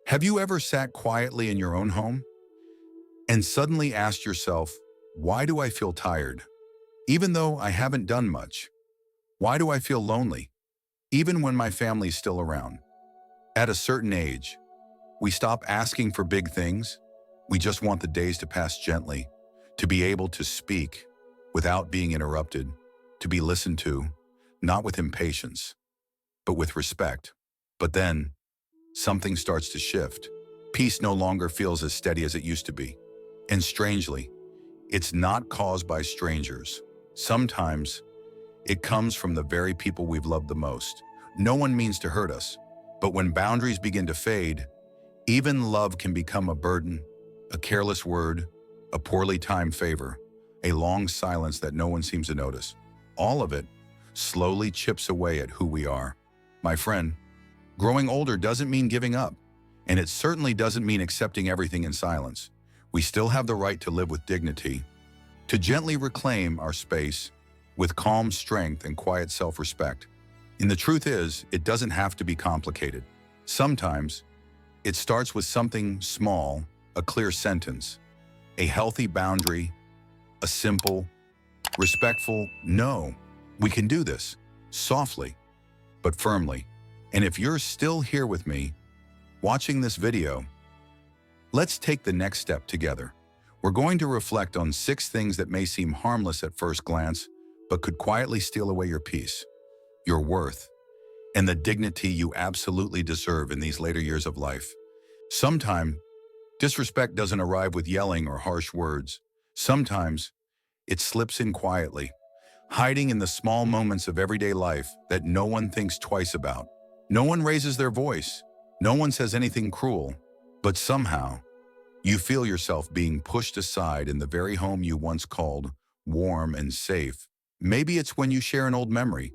Have you ever sat quietly in your own home and suddenly asked yourself, why do I feel tired, even though I haven't done much? Why do I feel lonely, even when my family's still around? At a certain age, we stop asking for big things. We just want the days to pass gently, to be able to speak without being interrupted, to be listened to, not with impatience, but with respect. But then, something starts to shift. Peace no longer feels as steady as it used to be. And strangely, it's not caused by strangers. Sometimes, it comes from the very people we've loved the most. No one means to hurt us, but when boundaries begin to fade, even love can become a burden, a careless word, a poorly timed favor, a long silence that no one seems to notice. All of it slowly chips away at who we are. My friend, growing older doesn't mean giving up, and it certainly doesn't mean accepting everything in silence. We still have the right to live with dignity, to gently reclaim our space with calm strength and quiet self-respect. And the truth is, it doesn't have to be complicated. Sometimes, it starts with something small, a clear sentence, a healthy boundary, a simple, respectful no. We can do this, softly, but firmly. And if you're still here with me, watching this video, let's take the next step together. We're going to reflect on 6 things that may seem harmless at first glance, but could quietly steal away your peace, your worth, and the dignity you absolutely deserve in these later years of life. Sometimes, disrespect doesn't arrive with yelling or harsh words. Sometimes, it slips in quietly, hiding in the small moments of everyday life that no one thinks twice about. No one raises their voice. No one says anything cruel. But somehow, you feel yourself being pushed aside in the very home you once called warm and safe. Maybe it's when you share an old memory,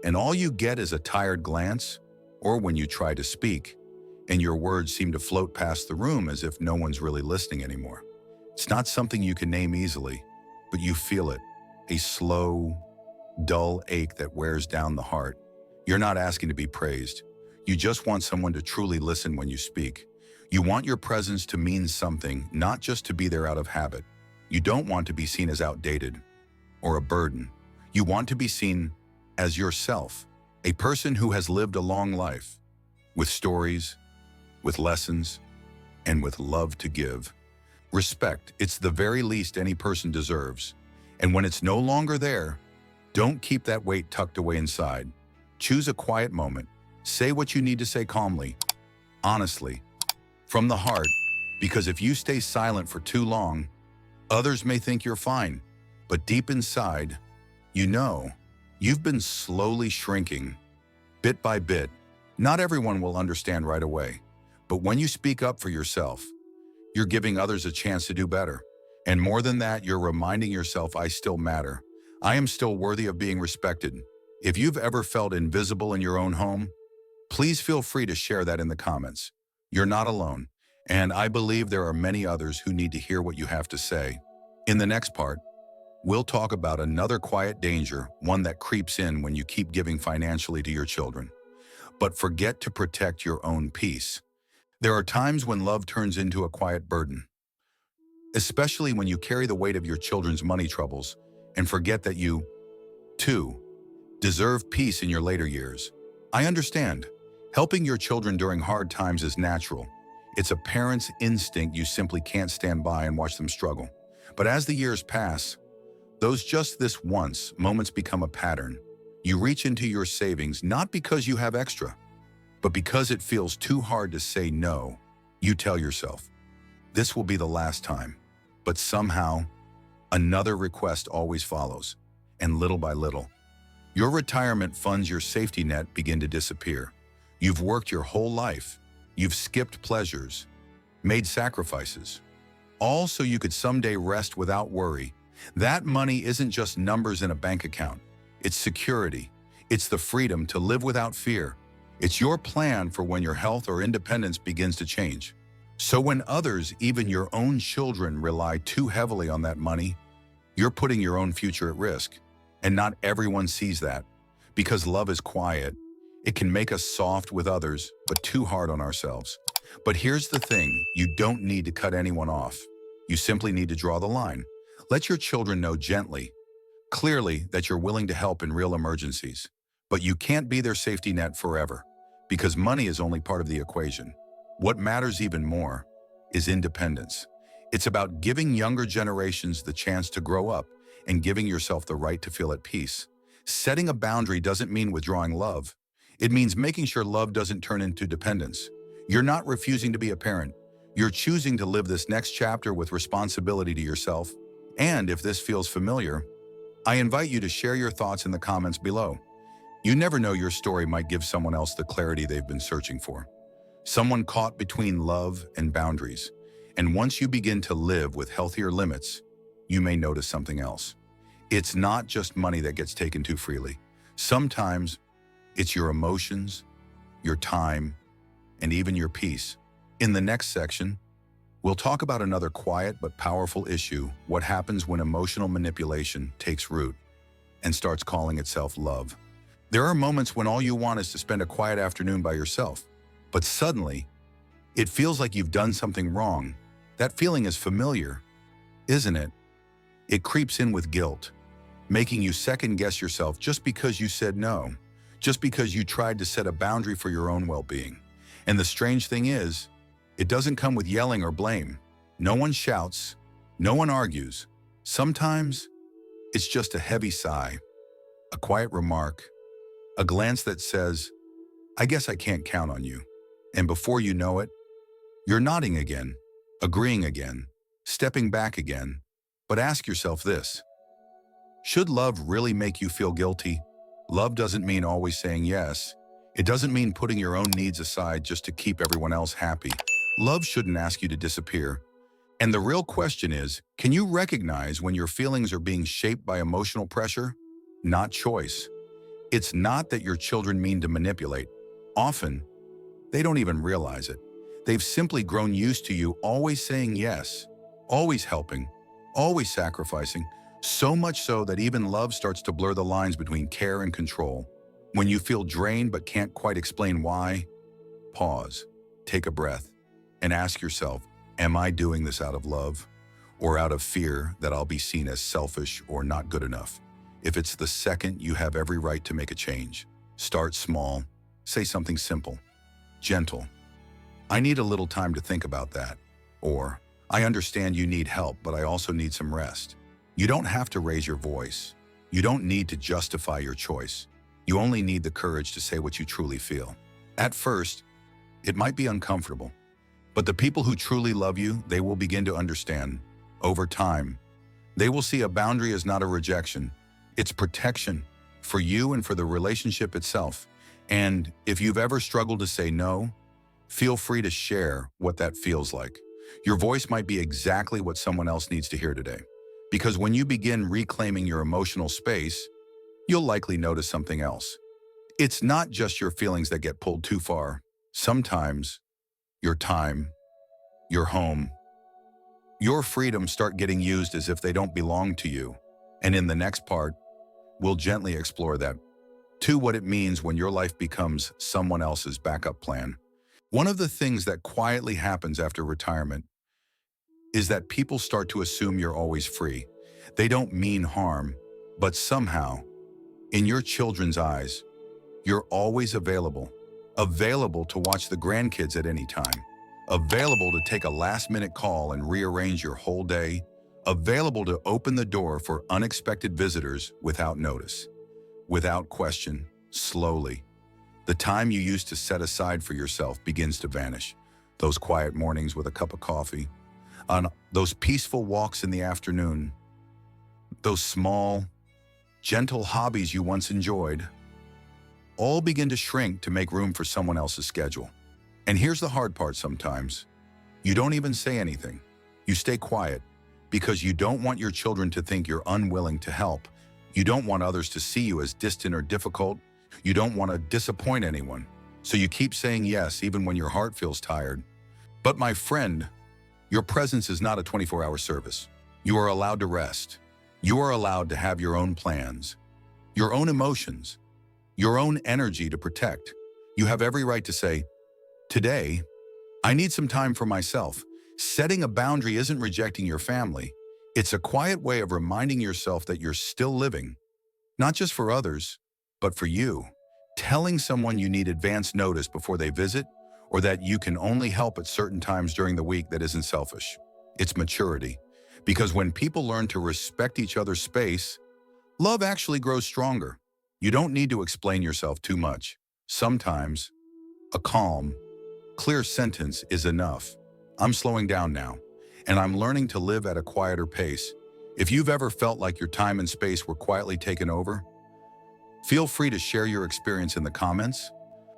and all you get is a tired glance, or when you try to speak, and your words seem to float past the room as if no one's really listening anymore. It's not something you can name easily, but you feel it, a slow, dull ache that wears down the heart. You're not asking to be praised. You just want someone to truly listen when you speak. You want your presence to mean something, not just to be there out of habit. You don't want to be seen as outdated or a burden. You want to be seen as yourself, a person who has lived a long life, with stories, with lessons, and with love to give. Respect, it's the very least any person deserves. And when it's no longer there, don't keep that weight tucked away inside. Choose a quiet moment. Say what you need to say calmly, honestly, from the heart, because if you stay silent for too long, others may think you're fine, but deep inside, you know, you've been slowly shrinking, bit by bit. Not everyone will understand right away, but when you speak up for yourself, you're giving others a chance to do better. And more than that, you're reminding yourself, I still matter. I am still worthy of being respected. If you've ever felt invisible in your own home, please feel free to share that in the comments. You're not alone, and I believe there are many others who need to hear what you have to say. In the next part, we'll talk about another quiet danger, one that creeps in when you keep giving financially to your children. But forget to protect your own peace. There are times when love turns into a quiet burden, especially when you carry the weight of your children's money troubles and forget that you, too, deserve peace in your later years. I understand. Helping your children during hard times is natural. It's a parent's instinct. You simply can't stand by and watch them struggle. But as the years pass, those just this once moments become a pattern. You reach into your savings not because you have extra, but because it feels too hard to say no. You tell yourself, this will be the last time. But somehow, another request always follows, and little by little, your retirement funds, your safety net, begin to disappear. You've worked your whole life. You've skipped pleasures, made sacrifices, all so you could someday rest without worry. That money isn't just numbers in a bank account. It's security. It's the freedom to live without fear. It's your plan for when your health or independence begins to change. So when others, even your own children, rely too heavily on that money, you're putting your own future at risk. And not everyone sees that. Because love is quiet, it can make us soft with others, but too hard on ourselves. But here's the thing, you don't need to cut anyone off. You simply need to draw the line. Let your children know gently, clearly, that you're willing to help in real emergencies. But you can't be their safety net forever, because money is only part of the equation. What matters even more is independence. It's about giving younger generations the chance to grow up and giving yourself the right to feel at peace. Setting a boundary doesn't mean withdrawing love. It means making sure love doesn't turn into dependence. You're not refusing to be a parent. You're choosing to live this next chapter with responsibility to yourself. And if this feels familiar, I invite you to share your thoughts in the comments below. You never know, your story might give someone else the clarity they've been searching for. Someone caught between love and boundaries. And once you begin to live with healthier limits, you may notice something else. It's not just money that gets taken too freely. Sometimes it's your emotions, your time, and even your peace. In the next section, we'll talk about another quiet but powerful issue: what happens when emotional manipulation takes root and starts calling itself love. There are moments when all you want is to spend a quiet afternoon by yourself, but suddenly, it feels like you've done something wrong. That feeling is familiar, isn't it? It creeps in with guilt, making you second-guess yourself just because you said no, just because you tried to set a boundary for your own well-being. And the strange thing is, it doesn't come with yelling or blame. No one shouts, no one argues. Sometimes, it's just a heavy sigh, a quiet remark, a glance that says, "I guess I can't count on you." And before you know it, you're nodding again, agreeing again, stepping back again. But ask yourself this: should love really make you feel guilty? Love doesn't mean always saying yes. It doesn't mean putting your own needs aside just to keep everyone else happy. Love shouldn't ask you to disappear. And the real question is, can you recognize when your feelings are being shaped by emotional pressure, not choice? It's not that your children mean to manipulate. Often, they don't even realize it. They've simply grown used to you always saying yes, always helping, always sacrificing, so much so that even love starts to blur the lines between care and control. When you feel drained but can't quite explain why, pause, take a breath, and ask yourself, am I doing this out of love or out of fear that I'll be seen as selfish or not good enough? If it's the second, you have every right to make a change. Start small, say something simple, gentle. "I need a little time to think about that." Or, "I understand you need help, but I also need some rest." You don't have to raise your voice. You don't need to justify your choice. You only need the courage to say what you truly feel. At first, it might be uncomfortable, but the people who truly love you, they will begin to understand. Over time, they will see a boundary as not a rejection. It's protection for you and for the relationship itself. And if you've ever struggled to say no, feel free to share what that feels like. Your voice might be exactly what someone else needs to hear today. Because when you begin reclaiming your emotional space, you'll likely notice something else. It's not just your feelings that get pulled too far. Sometimes your time, your home, your freedom start getting used as if they don't belong to you. And in the next part, we'll gently explore that, to what it means when your life becomes someone else's backup plan. One of the things that quietly happens after retirement is that people start to assume you're always free. They don't mean harm, but somehow, in your children's eyes, you're always available. Available to watch the grandkids at any time. Available to take a last-minute call and rearrange your whole day. Available to open the door for unexpected visitors without notice. Without question, slowly, the time you used to set aside for yourself begins to vanish. Those quiet mornings with a cup of coffee, on those peaceful walks in the afternoon, those small, gentle hobbies you once enjoyed, all begin to shrink to make room for someone else's schedule. And here's the hard part sometimes. You don't even say anything. You stay quiet because you don't want your children to think you're unwilling to help. You don't want others to see you as distant or difficult. You don't want to disappoint anyone. So you keep saying yes even when your heart feels tired. But my friend, your presence is not a 24-hour service. You are allowed to rest. You are allowed to have your own plans, your own emotions, your own energy to protect. You have every right to say, today, I need some time for myself. Setting a boundary isn't rejecting your family. It's a quiet way of reminding yourself that you're still living, not just for others, but for you. Telling someone you need advance notice before they visit, or that you can only help at certain times during the week, that isn't selfish. It's maturity. Because when people learn to respect each other's space, love actually grows stronger. You don't need to explain yourself too much. Sometimes, a calm, clear sentence is enough. I'm slowing down now, and I'm learning to live at a quieter pace. If you've ever felt like your time and space were quietly taken over, feel free to share your experience in the comments.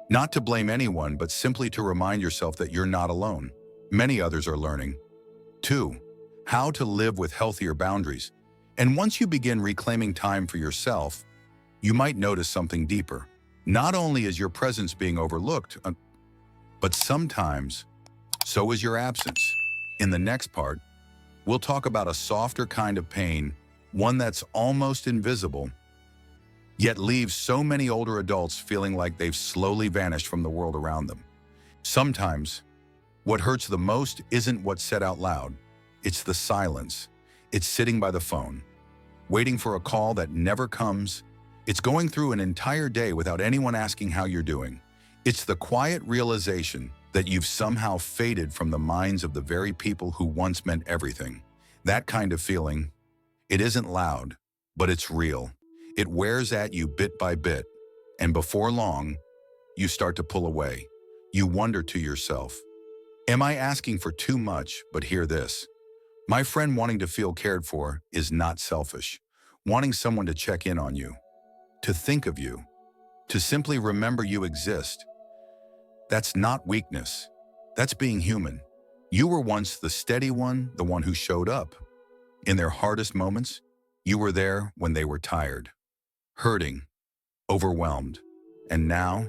Not to blame anyone, but simply to remind yourself that you're not alone. Many others are learning. 2. How to live with healthier boundaries. And once you begin reclaiming time for yourself, you might notice something deeper. Not only is your presence being overlooked, but sometimes, so is your absence. In the next part, we'll talk about a softer kind of pain, one that's almost invisible, yet leaves so many older adults feeling like they've slowly vanished from the world around them. Sometimes, what hurts the most isn't what's said out loud. It's the silence. It's sitting by the phone, waiting for a call that never comes. It's going through an entire day without anyone asking how you're doing. It's the quiet realization that you've somehow faded from the minds of the very people who once meant everything. That kind of feeling, it isn't loud, but it's real. It wears at you bit by bit, and before long, you start to pull away. You wonder to yourself, am I asking for too much? But hear this. My friend, wanting to feel cared for is not selfish. Wanting someone to check in on you, to think of you, to simply remember you exist, that's not weakness. That's being human. You were once the steady one, the one who showed up. In their hardest moments, you were there when they were tired, hurting, overwhelmed. And now,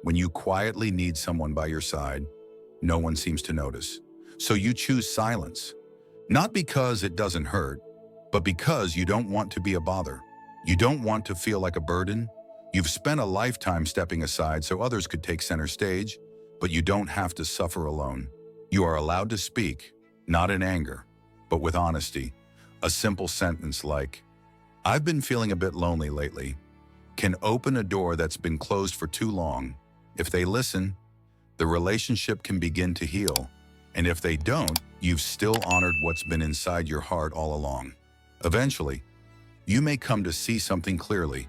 when you quietly need someone by your side, no one seems to notice. So you choose silence. Not because it doesn't hurt, but because you don't want to be a bother. You don't want to feel like a burden. You've spent a lifetime stepping aside so others could take center stage, but you don't have to suffer alone. You are allowed to speak, not in anger, but with honesty. A simple sentence like, "I've been feeling a bit lonely lately," can open a door that's been closed for too long. If they listen, the relationship can begin to heal. And if they don't, you've still honored what's been inside your heart all along. Eventually, you may come to see something clearly.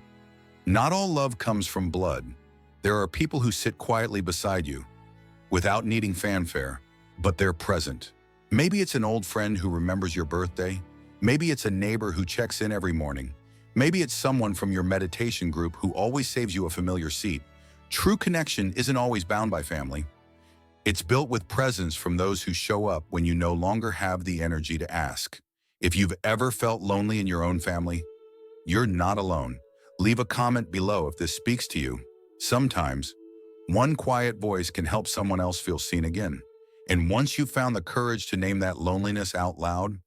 Not all love comes from blood. There are people who sit quietly beside you, without needing fanfare, but they're present. Maybe it's an old friend who remembers your birthday. Maybe it's a neighbor who checks in every morning. Maybe it's someone from your meditation group who always saves you a familiar seat. True connection isn't always bound by family. It's built with presence from those who show up when you no longer have the energy to ask. If you've ever felt lonely in your own family, you're not alone. Leave a comment below if this speaks to you. Sometimes, one quiet voice can help someone else feel seen again. And once you've found the courage to name that loneliness out loud,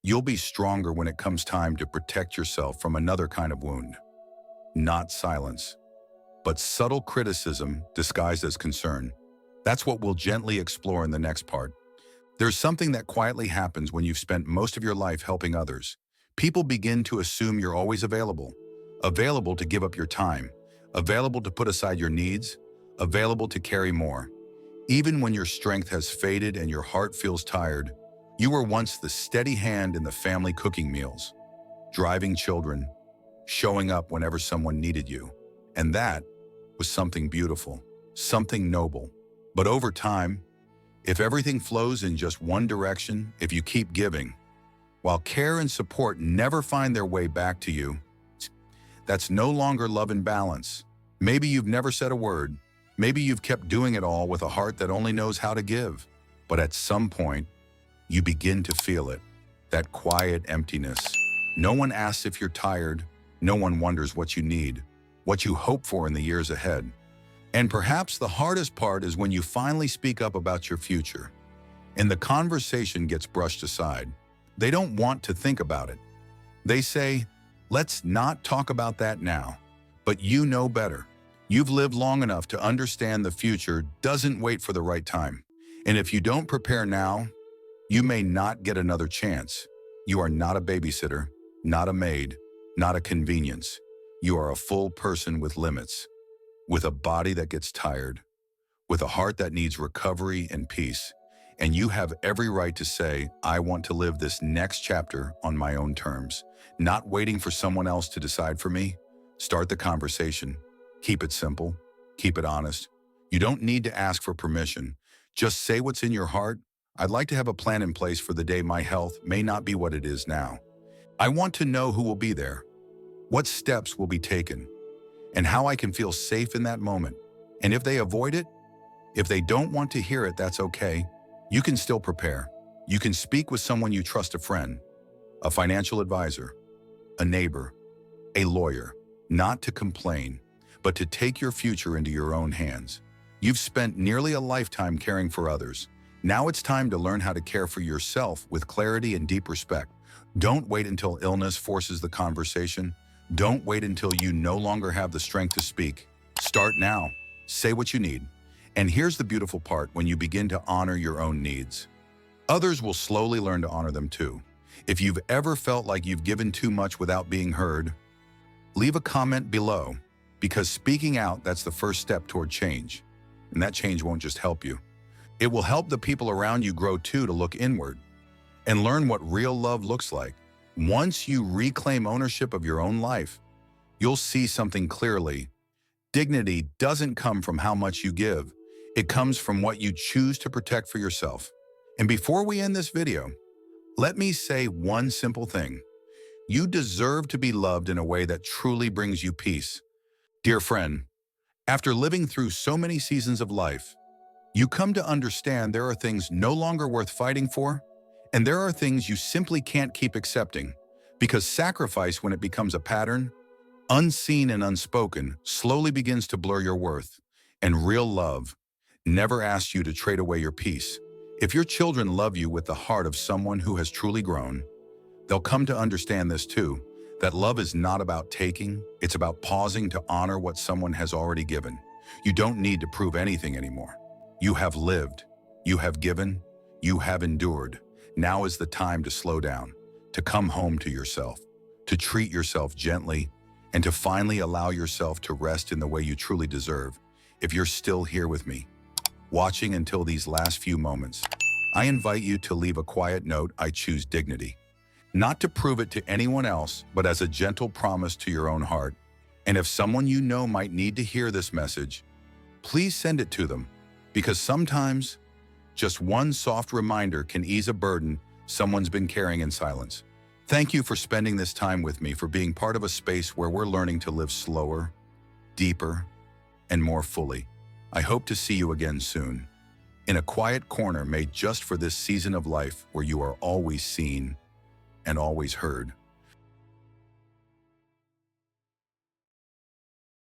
you'll be stronger when it comes time to protect yourself from another kind of wound. Not silence, but subtle criticism disguised as concern. That's what we'll gently explore in the next part. There's something that quietly happens when you've spent most of your life helping others. People begin to assume you're always available to give up your time, available to put aside your needs, available to carry more. Even when your strength has faded and your heart feels tired, you were once the steady hand in the family cooking meals, driving children, showing up whenever someone needed you. And that was something beautiful, something noble. But over time, if everything flows in just one direction, if you keep giving, while care and support never find their way back to you, that's no longer love and balance. Maybe you've never said a word. Maybe you've kept doing it all with a heart that only knows how to give. But at some point, you begin to feel it, that quiet emptiness. No one asks if you're tired. No one wonders what you need, what you hope for in the years ahead. And perhaps the hardest part is when you finally speak up about your future, and the conversation gets brushed aside. They don't want to think about it. They say, "Let's not talk about that now." But you know better. You've lived long enough to understand the future doesn't wait for the right time. And if you don't prepare now, you may not get another chance. You are not a babysitter, not a maid, not a convenience. You are a full person with limits, with a body that gets tired, with a heart that needs recovery and peace. And you have every right to say, I want to live this next chapter on my own terms, not waiting for someone else to decide for me. Start the conversation. Keep it simple. Keep it honest. You don't need to ask for permission. Just say what's in your heart. I'd like to have a plan in place for the day my health may not be what it is now. I want to know who will be there, what steps will be taken, and how I can feel safe in that moment. And if they avoid it, if they don't want to hear it, that's okay. You can still prepare. You can speak with someone you trust, a friend, a financial advisor, a neighbor, a lawyer, not to complain, but to take your future into your own hands. You've spent nearly a lifetime caring for others. Now it's time to learn how to care for yourself with clarity and deep respect. Don't wait until illness forces the conversation. Don't wait until you no longer have the strength to speak. Start now. Say what you need. And here's the beautiful part: when you begin to honor your own needs, others will slowly learn to honor them too. If you've ever felt like you've given too much without being heard, leave a comment below, because speaking out, that's the first step toward change. And that change won't just help you. It will help the people around you grow too, to look inward and learn what real love looks like. Once you reclaim ownership of your own life, you'll see something clearly. Dignity doesn't come from how much you give. It comes from what you choose to protect for yourself. And before we end this video, let me say one simple thing. You deserve to be loved in a way that truly brings you peace. Dear friend, after living through so many seasons of life, you come to understand there are things no longer worth fighting for, and there are things you simply can't keep accepting, because sacrifice, when it becomes a pattern, unseen and unspoken, slowly begins to blur your worth. And real love never asks you to trade away your peace. If your children love you with the heart of someone who has truly grown, they'll come to understand this too, that love is not about taking, it's about pausing to honor what someone has already given. You don't need to prove anything anymore. You have lived, you have given, you have endured. Now is the time to slow down, to come home to yourself, to treat yourself gently, and to finally allow yourself to rest in the way you truly deserve. If you're still here with me, watching until these last few moments, I invite you to leave a quiet note. I choose dignity. Not to prove it to anyone else, but as a gentle promise to your own heart. And if someone you know might need to hear this message, please send it to them, because sometimes just one soft reminder can ease a burden someone's been carrying in silence. Thank you for spending this time with me, for being part of a space where we're learning to live slower, deeper, and more fully. I hope to see you again soon, in a quiet corner made just for this season of life, where you are always seen and always heard.